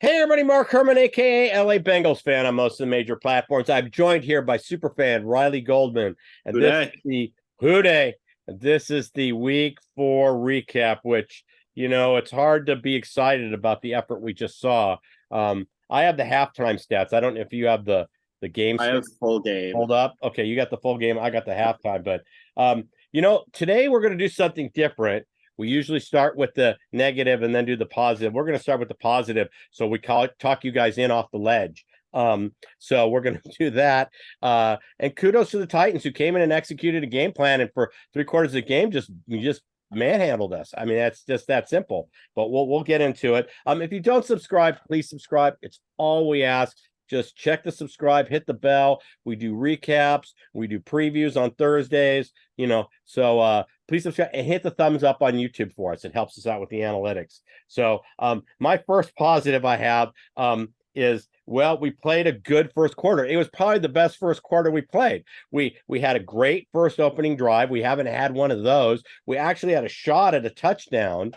Hey everybody, Mark Herman, aka LA Bengals fan on most of the major platforms. I'm joined here by superfan Riley Goldman, and Who this is dey? the Who Day. And this is the week 4 recap, which it's hard to be excited about the effort we just saw. I have the halftime stats. I don't know if you have the game I stats have full game. pulled up. Okay, you got the full game. I got the halftime, but today we're going to do something different. We usually start with the negative and then do the positive. We're going to start with the positive, so we talk you guys in off the ledge. So we're going to do that. And kudos to the Titans who came in and executed a game plan, and for 3/4 of the game, just manhandled us. I mean, that's just that simple. But we'll get into it. If you don't subscribe, please subscribe. It's all we ask. Just check the subscribe, hit the bell. We do recaps, we do previews on Thursdays, so please subscribe and hit the thumbs up on YouTube for us. It helps us out with the analytics. So my first positive I have is, well, we played a good first quarter. It was probably the best first quarter we played. We had a great first opening drive. We haven't had one of those. We actually had a shot at a touchdown.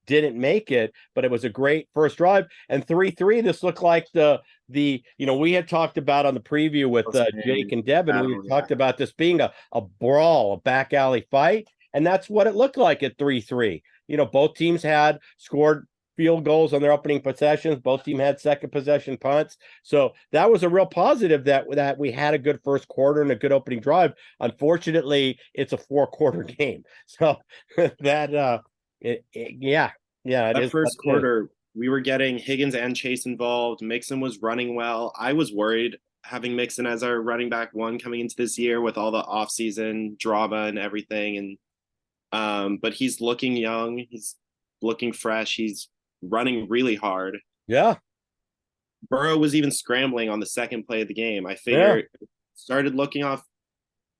Didn't make it, but it was a great first drive. And 3-3, this looked like we had talked about on the preview with Jake and Devin. We had talked about this being a brawl, a back alley fight, and that's what it looked like at 3-3. Both teams had scored field goals on their opening possessions. Both teams had second possession punts. So that was a real positive that we had a good first quarter and a good opening drive. Unfortunately, it's a 4-quarter game. So that yeah. It That is. first quarter, we were getting Higgins and Chase involved. Mixon was running well. I was worried having Mixon as our running back one coming into this year with all the offseason drama and everything. But he's looking young. He's looking fresh. He's running really hard. Yeah. Burrow was even scrambling on the second play of the game. I Yeah. figured started looking off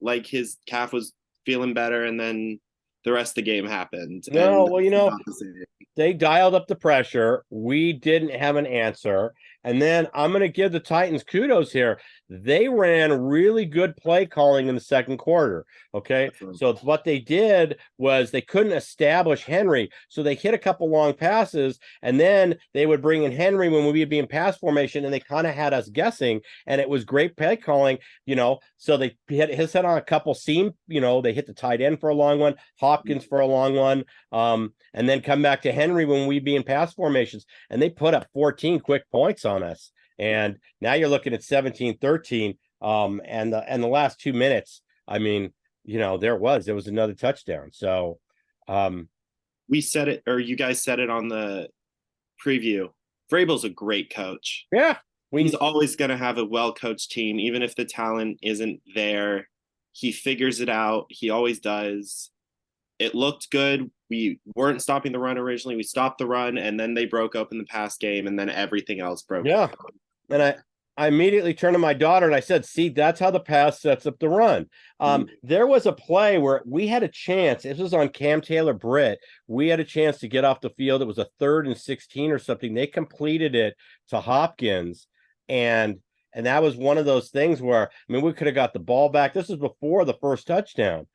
like his calf was feeling better, and then the rest of the game happened. No, And well, not the same. they dialed up the pressure. We didn't have an answer. And then I'm going to give the Titans kudos here. They ran really good play calling in the second quarter. Okay. So what they did was they couldn't establish Henry. So they hit a couple long passes, and then they would bring in Henry when we would be in pass formation, and they kind of had us guessing. And it was great play calling, So they hit his head on a couple seam, they hit the tight end for a long one, Hopkins for a long one. And then come back to Henry when we be in pass formations, and they put up 14 quick points on us. And now you're looking at 17-13. And the last 2 minutes, I mean, there was another touchdown. So we said it, or you guys said it on the preview. Vrabel's a great coach. Yeah, he's always going to have a well-coached team, even if the talent isn't there. He figures it out. He always does. It looked good. We weren't stopping the run originally. We stopped the run, and then they broke open the pass game, and then everything else broke. Yeah. And I immediately turned to my daughter and I said, see, that's how the pass sets up the run. There was a play where we had a chance. This was on Cam Taylor Britt. We had a chance to get off the field. It was a 3rd and 16 or something. They completed it to Hopkins. And that was one of those things where, I mean, we could have got the ball back. This was before the first touchdown.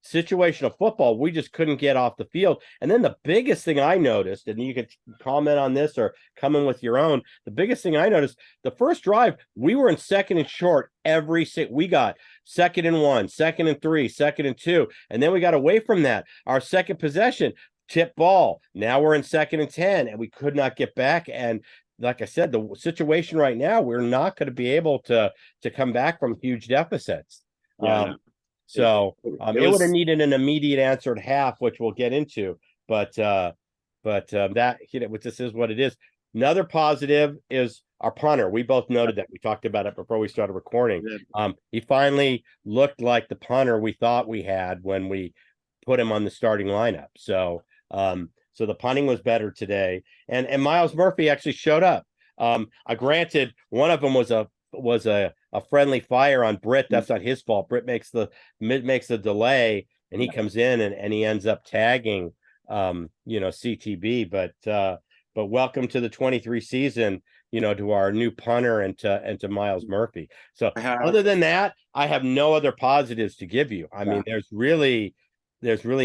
Situation of football, we just couldn't get off the field. And then the biggest thing I noticed, and you could comment on this or come in with your own, the biggest thing I noticed, the first drive, we were in 2nd and short we got 2nd and 1, 2nd and 3, 2nd and 2, and then we got away from that. Our second possession, tip ball. Now we're in 2nd and 10, and we could not get back. And like I said, the situation right now, we're not going to be able to come back from huge deficits. So it would have needed an immediate answer at half, which we'll get into. But that this is what it is. Another positive is our punter. We both noted that. We talked about it before we started recording. He finally looked like the punter we thought we had when we put him on the starting lineup. So the punting was better today, and Miles Murphy actually showed up. Granted, one of them was a friendly fire on Britt. That's not his fault. Britt makes the delay, and he comes in and he ends up tagging CTB. But welcome to the 23 season, to our new punter and to Miles Murphy. So other than that, I have no other positives to give you. I mean, there's really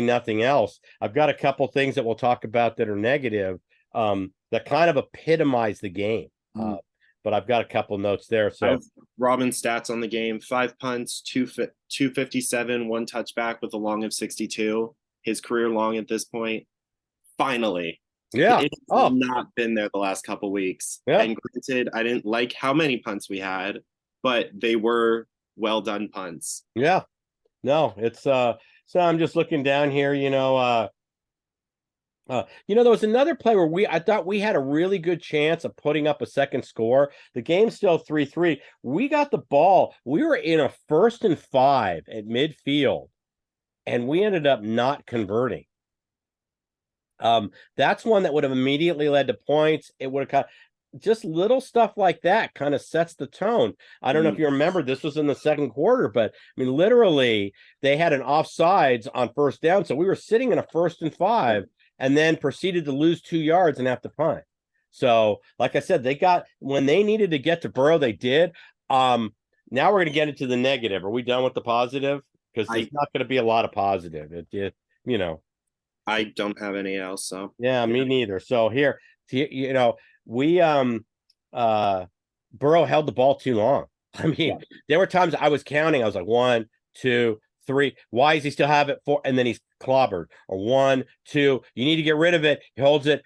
nothing else. I've got a couple things that we'll talk about that are negative. that kind of epitomize the game. But I've got a couple notes there. So I have Robin's stats on the game: 5 punts, 257, one touchback with a long of 62. His career long at this point. Finally, yeah, it's oh not been there the last couple weeks. yeah, And granted, I didn't like how many punts we had, but they were well done punts. yeah. No, it's So I'm just looking down here. There was another play where I thought we had a really good chance of putting up a second score. The game's still 3-3. We got the ball. We were in a 1st and 5 at midfield, and we ended up not converting. That's one that would have immediately led to points. It would have just little stuff like that kind of sets the tone. I don't know if you remember, this was in the second quarter, but I mean, literally, they had an offsides on 1st down. So we were sitting in a 1st and 5 and then proceeded to lose 2 yards and have to punt. So, like I said, when they needed to get to Burrow, they did. Now we're going to get into the negative. Are we done with the positive? Because there's not going to be a lot of positive. I don't have any else. So yeah, me neither. So here, we Burrow held the ball too long. I mean, there were times I was counting. I was like 1, 2, 3. Why does he still have it? 4, and then he's clobbered. Or 1, 2. You need to get rid of it. He holds it.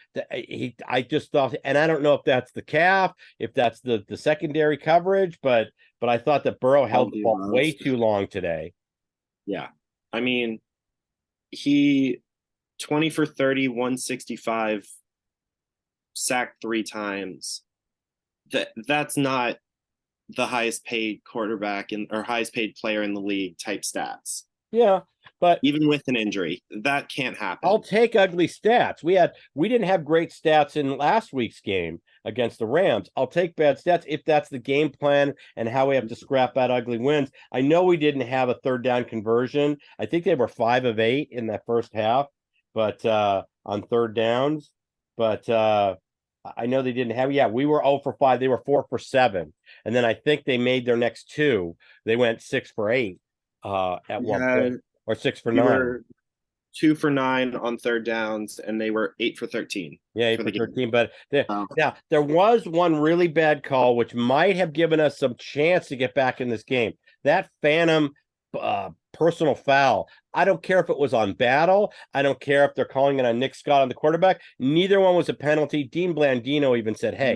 I just thought, and I don't know if that's the calf, if that's the secondary coverage, but I thought that Burrow held the ball way too long today. Yeah, I mean, he 20 for 30, 165, sacked 3 times. That's not the highest paid quarterback or highest paid player in the league type stats. Yeah, but even with an injury, that can't happen. I'll take ugly stats. We didn't have great stats in last week's game against the Rams. I'll take bad stats if that's the game plan and how we have to scrap out ugly wins. I know we didn't have a 3rd down conversion. I think they were 5 of 8 in that first half, but on 3rd downs. But I know they didn't have. Yeah, we were 0 for 5. They were 4 for 7, and then I think they made their next 2. They went 6 for 8 at one point, or 6 for 9. Were 2 for 9 on 3rd downs, and they were 8 for 13. Yeah, 8 for 13. But yeah, there was one really bad call which might have given us some chance to get back in this game. That phantom personal foul. I don't care if it was on Battle. I don't care if they're calling it on Nick Scott on the quarterback. Neither one was a penalty. Dean Blandino even said, hey,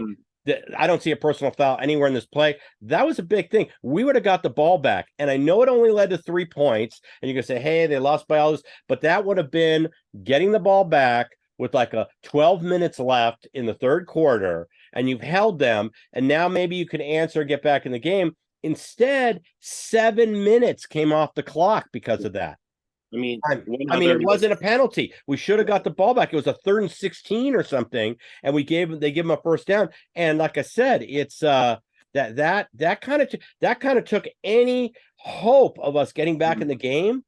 I don't see a personal foul anywhere in this play. That was a big thing. We would have got the ball back. And I know it only led to 3 points. And you can say, hey, they lost by all this. But that would have been getting the ball back with like 12 minutes left in the 3rd quarter. And you've held them. And now maybe you can answer, get back in the game. Instead, 7 minutes came off the clock because of that. I mean, it wasn't a penalty. We should have got the ball back. It was a 3rd and 16 or something, and they gave him a 1st down. And like I said, it's that kind of took any hope of us getting back in the game.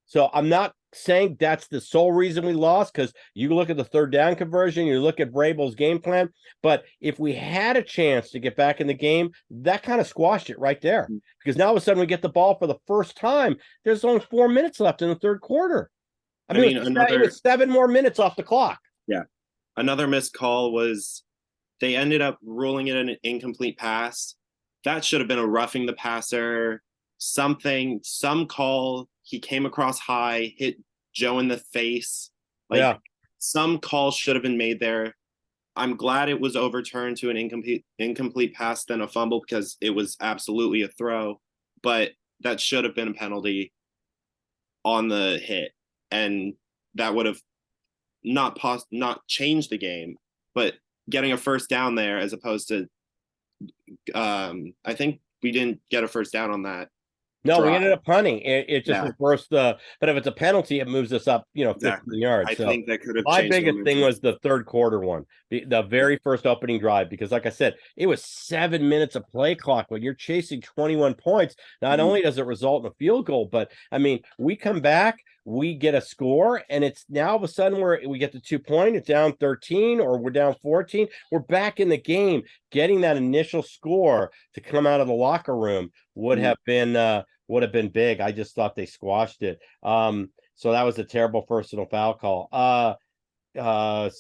So I'm not saying that's the sole reason we lost, because you look at the 3rd down conversion, you look at Vrabel's game plan. But if we had a chance to get back in the game, that kind of squashed it right there. Because now all of a sudden we get the ball for the first time. There's only 4 minutes left in the 3rd quarter. I mean, it was 7 more minutes off the clock. Yeah. Another missed call was they ended up ruling it an incomplete pass. That should have been a roughing the passer, some call. He came across high, hit Joe in the face. Some call should have been made there. I'm glad it was overturned to an incomplete pass than a fumble, because it was absolutely a throw. But that should have been a penalty on the hit, and that would have not changed the game, but getting a 1st down there as opposed to I think we didn't get a 1st down on that. No, we ended up punting. It just reversed but if it's a penalty, it moves us up, 15 yards. I think that could have my biggest thing was the 3rd quarter one, the very first opening drive, because like I said, it was 7 minutes of play clock. When you're chasing 21 points, not only does it result in a field goal, but I mean, we come back, we get a score, and it's now all of a sudden we get the 2 point, it's down 13 or we're down 14. We're back in the game. Getting that initial score to come out of the locker room would have been big. I just thought they squashed it. So that was a terrible personal foul call. and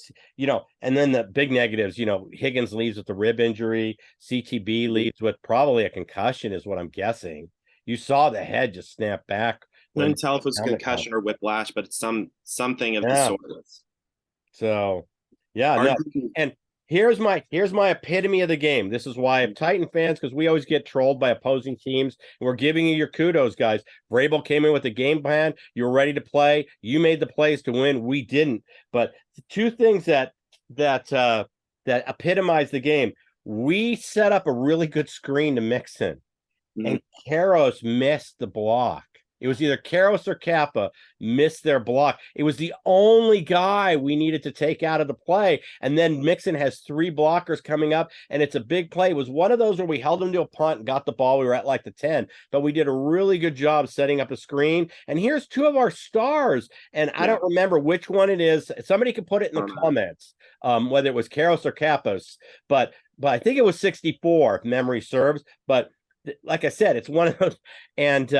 then the big negatives, Higgins leaves with the rib injury, CTB leaves with probably a concussion, is what I'm guessing. You saw the head just snap back when Couldn't tell if it was helmet concussion or whiplash, but it's something of the yeah. sort. So, yeah, Our no. And here's my epitome of the game. This is why I'm Titan fans, because we always get trolled by opposing teams. We're giving you your kudos, guys. Vrabel came in with a game plan. You were ready to play. You made the plays to win. We didn't. But the two things that epitomize the game. We set up a really good screen to Mixon, and Karros missed the block. It was either Karros or Kappa missed their block. It was the only guy we needed to take out of the play. And then Mixon has 3 blockers coming up, and it's a big play. It was one of those where we held him to a punt and got the ball. We were at like the 10, but we did a really good job setting up a screen. And here's 2 of our stars, and I don't remember which one it is. Somebody could put it in the comments, whether it was Karros or Kappas, but I think it was 64, if memory serves. But like I said, it's one of those, and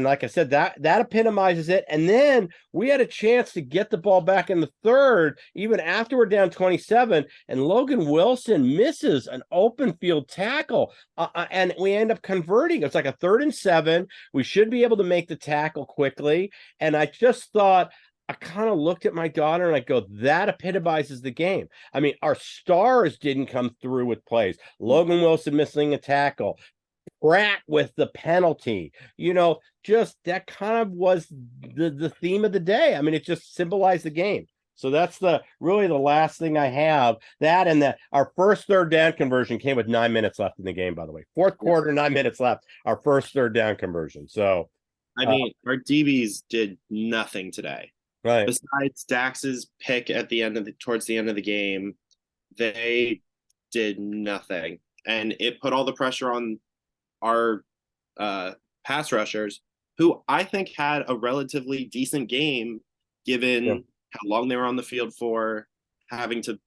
like I said, that epitomizes it. And then we had a chance to get the ball back in the third, even after we're down 27, and Logan Wilson misses an open field tackle, and we end up converting. It's like a 3rd and 7. We should be able to make the tackle quickly. And I just thought, I kind of looked at my daughter and I go, that epitomizes the game. I mean, our stars didn't come through with plays. Logan Wilson missing a tackle, Pratt with the penalty, just that kind of was the theme of the day. I mean, it just symbolized the game. So that's really the last thing I have. That, and that our first 3rd down conversion came with 9 minutes left in the game, by the way. 4th quarter, 9 minutes left, our first 3rd down conversion. So I mean, our DBs did nothing today. Right. Besides Dax's pick towards the end of the game, they did nothing. And it put all the pressure on our pass rushers, who I think had a relatively decent game given how long they were on the field for, having to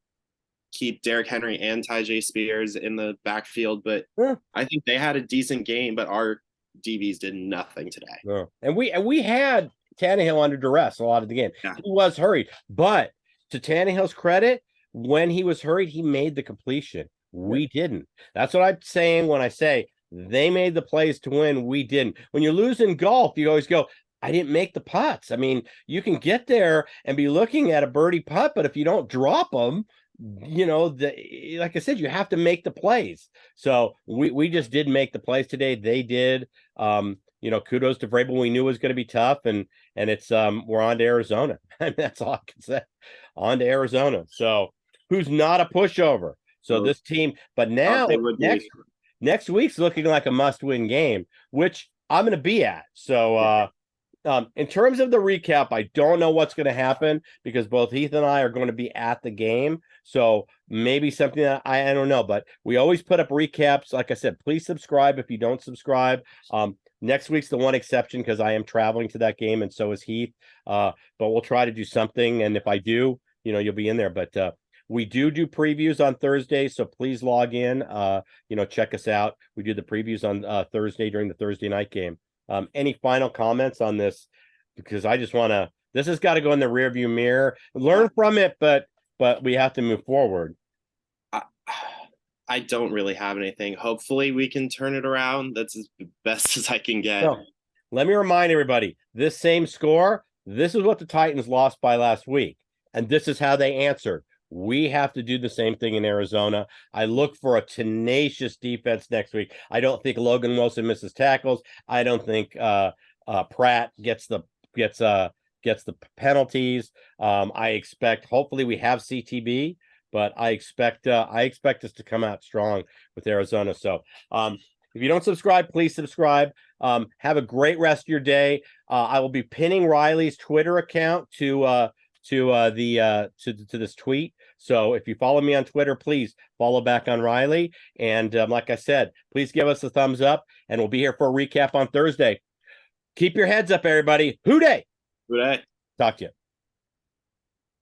keep Derrick Henry and Tyjae Spears in the backfield. But I think they had a decent game, but our DBs did nothing today. No. And we had Tannehill under duress a lot of the game. Yeah. He was hurried, but to Tannehill's credit, when he was hurried, he made the completion. We didn't. That's what I'm saying when I say they made the plays to win. We didn't. When you lose in golf, you always go, I didn't make the putts. I mean, you can get there and be looking at a birdie putt, but if you don't drop them, like I said, you have to make the plays. So we just didn't make the plays today. They did. Kudos to Vrabel. We knew it was going to be tough, and it's we're on to Arizona. That's all I can say. On to Arizona. So who's not a pushover? So this team, but now next week's looking like a must-win game, which I'm going to be at. So in terms of the recap, I don't know what's going to happen because both Heath and I are going to be at the game. So maybe something that I don't know, but we always put up recaps. Like I said, please subscribe if you don't subscribe. Next week's the one exception because I am traveling to that game, and so is Heath. But we'll try to do something, and if I do, you'll be in there. But we do previews on Thursday, so please log in. Check us out. We do the previews on Thursday during the Thursday night game. Any final comments on this? Because I just want to. This has got to go in the rearview mirror. Learn from it, but we have to move forward. I don't really have anything. Hopefully we can turn it around. That's as best as I can get. So, let me remind everybody, this same score, this is what the Titans lost by last week. And this is how they answered. We have to do the same thing in Arizona. I look for a tenacious defense next week. I don't think Logan Wilson misses tackles. I don't think Pratt gets the penalties. I expect, hopefully we have CTB, but I expect us to come out strong with Arizona. So if you don't subscribe, please subscribe. Have a great rest of your day. I will be pinning Riley's Twitter account to this tweet. So if you follow me on Twitter, please follow back on Riley. And like I said, please give us a thumbs up, and we'll be here for a recap on Thursday. Keep your heads up, everybody. Hoo day. Hoo day. Talk to you.